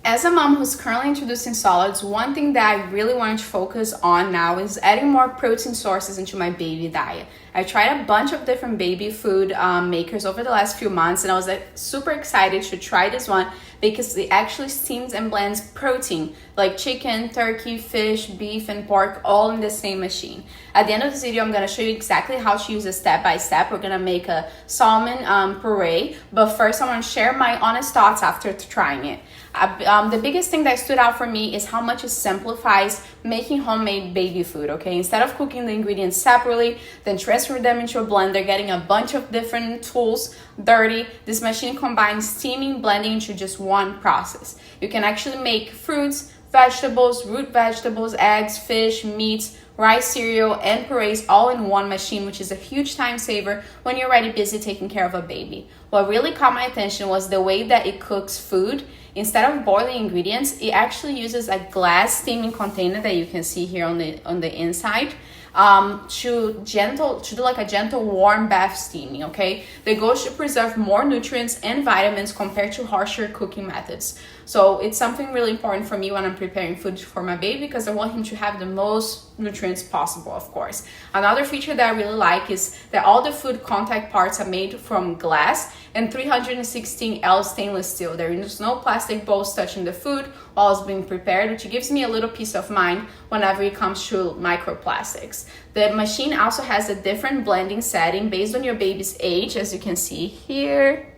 As a mom who's currently introducing solids, one thing that I really wanted to focus on now is adding more protein sources into my baby diet. I tried a bunch of different baby food makers over the last few months, and I was super excited to try this one because it actually steams and blends protein like chicken, turkey, fish, beef, and pork all in the same machine. At the end of this video, I'm going to show you exactly how to use it step by step. We're going to make a salmon puree, but first I want to share my honest thoughts after trying it. The biggest thing that stood out for me is how much it simplifies making homemade baby food, okay? Instead of cooking the ingredients separately, then transfer them into a blender, getting a bunch of different tools dirty, this machine combines steaming, blending into just one process. You can actually make fruits, vegetables, root vegetables, eggs, fish, meats, rice, cereal, and purees all in one machine, which is a huge time saver when you're already busy taking care of a baby. What really caught my attention was the way that it cooks food. Instead of boiling ingredients, it actually uses a glass steaming container that you can see here on the inside to do like a gentle warm bath steaming, okay? The goal is to preserve more nutrients and vitamins compared to harsher cooking methods. So it's something really important for me when I'm preparing food for my baby because I want him to have the most nutrients possible, of course. Another feature that I really like is that all the food contact parts are made from glass and 316L stainless steel. There is no plastic bowls touching the food while it's being prepared, which gives me a little peace of mind whenever it comes to microplastics. The machine also has a different blending setting based on your baby's age, as you can see here.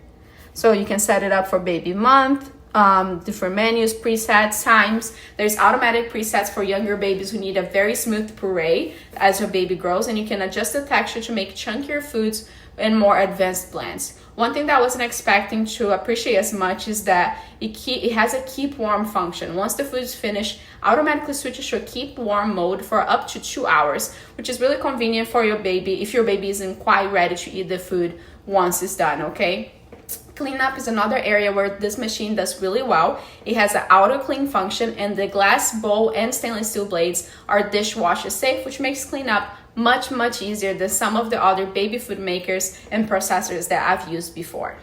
So you can set it up for baby month, different menus, presets, times. There's automatic presets for younger babies who need a very smooth puree as your baby grows, and you can adjust the texture to make chunkier foods and more advanced blends. One thing that I wasn't expecting to appreciate as much is that it has a keep warm function. Once the food is finished, automatically switches to a keep warm mode for up to 2 hours, which is really convenient for your baby if your baby isn't quite ready to eat the food once it's done, okay? Cleanup is another area where this machine does really well. It has an auto clean function, and the glass bowl and stainless steel blades are dishwasher safe, which makes cleanup much easier than some of the other baby food makers and processors that I've used before.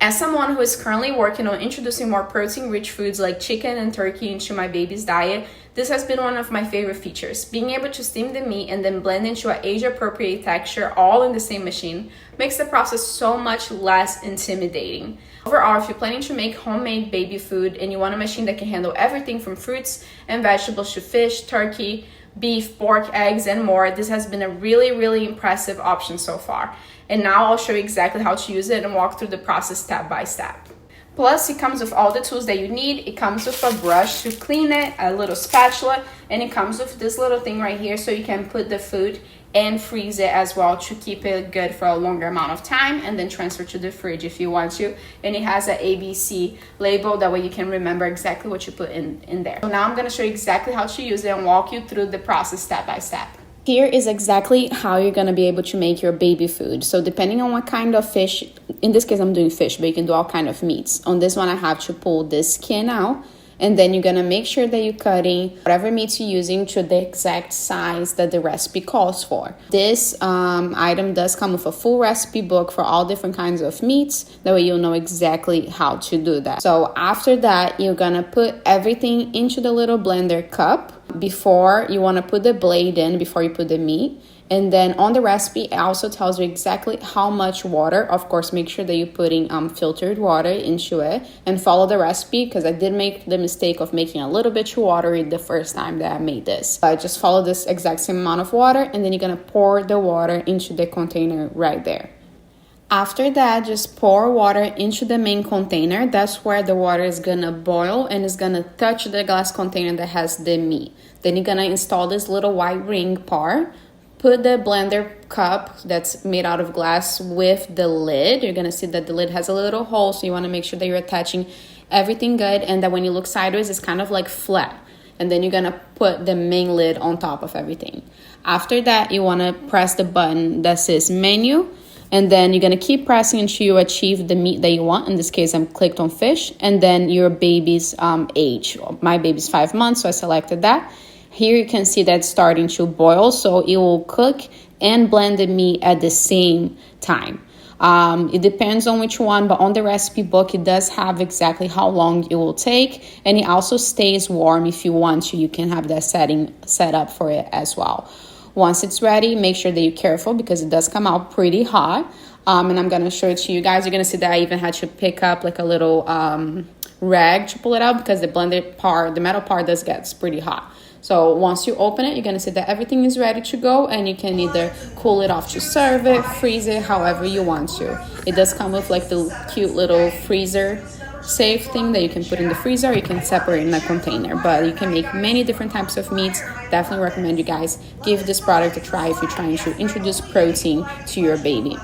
As someone who is currently working on introducing more protein-rich foods like chicken and turkey into my baby's diet, this has been one of my favorite features. Being able to steam the meat and then blend into an age-appropriate texture all in the same machine makes the process so much less intimidating. Overall, if you're planning to make homemade baby food and you want a machine that can handle everything from fruits and vegetables to fish, turkey, beef, pork, eggs, and more, this has been a really impressive option so far. And now I'll show you exactly how to use it and walk through the process step by step. Plus, it comes with all the tools that you need. It comes with a brush to clean it, a little spatula, and it comes with this little thing right here so you can put the food and freeze it as well to keep it good for a longer amount of time, and then transfer to the fridge if you want to. And it has an ABC label, that way you can remember exactly what you put in there. So now I'm going to show you exactly how to use it and walk you through the process step by step. Here is exactly how you're going to be able to make your baby food. So depending on what kind of fish, in this case I'm doing fish, but you can do all kind of meats. On this one I have to pull this skin out, and then you're going to make sure that you're cutting whatever meats you're using to the exact size that the recipe calls for. This item does come with a full recipe book for all different kinds of meats. That way you'll know exactly how to do that. So after that, you're going to put everything into the little blender cup before you want to put the blade in, before you put the meat. And then on the recipe, it also tells you exactly how much water. Of course, make sure that you're putting filtered water into it, and follow the recipe, because I did make the mistake of making a little bit too watery the first time that I made this. I just follow this exact same amount of water, and then you're going to pour the water into the container right there. After that, just pour water into the main container. That's where the water is going to boil and is going to touch the glass container that has the meat. Then you're going to install this little white ring part. Put the blender cup that's made out of glass with the lid. You're going to see that the lid has a little hole, so you want to make sure that you're attaching everything good, and that when you look sideways, it's kind of like flat. And then you're going to put the main lid on top of everything. After that, you want to press the button that says menu, and then you're going to keep pressing until you achieve the meat that you want. In this case, I'm clicked on fish, and then your baby's age. My baby's 5 months, so I selected that. Here you can see that it's starting to boil, so it will cook and blend the meat at the same time. It depends on which one, but on the recipe book, it does have exactly how long it will take. And it also stays warm. If you want to, you can have that setting set up for it as well. Once it's ready, make sure that you're careful because it does come out pretty hot. And I'm going to show it to you guys. You're going to see that I even had to pick up like a little rag to pull it out because the blended part, the metal part does get pretty hot. So once you open it, you're going to see that everything is ready to go, and you can either cool it off to serve it, freeze it, however you want to. It does come with like the cute little freezer safe thing that you can put in the freezer, or you can separate in a container, but you can make many different types of meats. Definitely recommend you guys give this product a try if you're trying to introduce protein to your baby.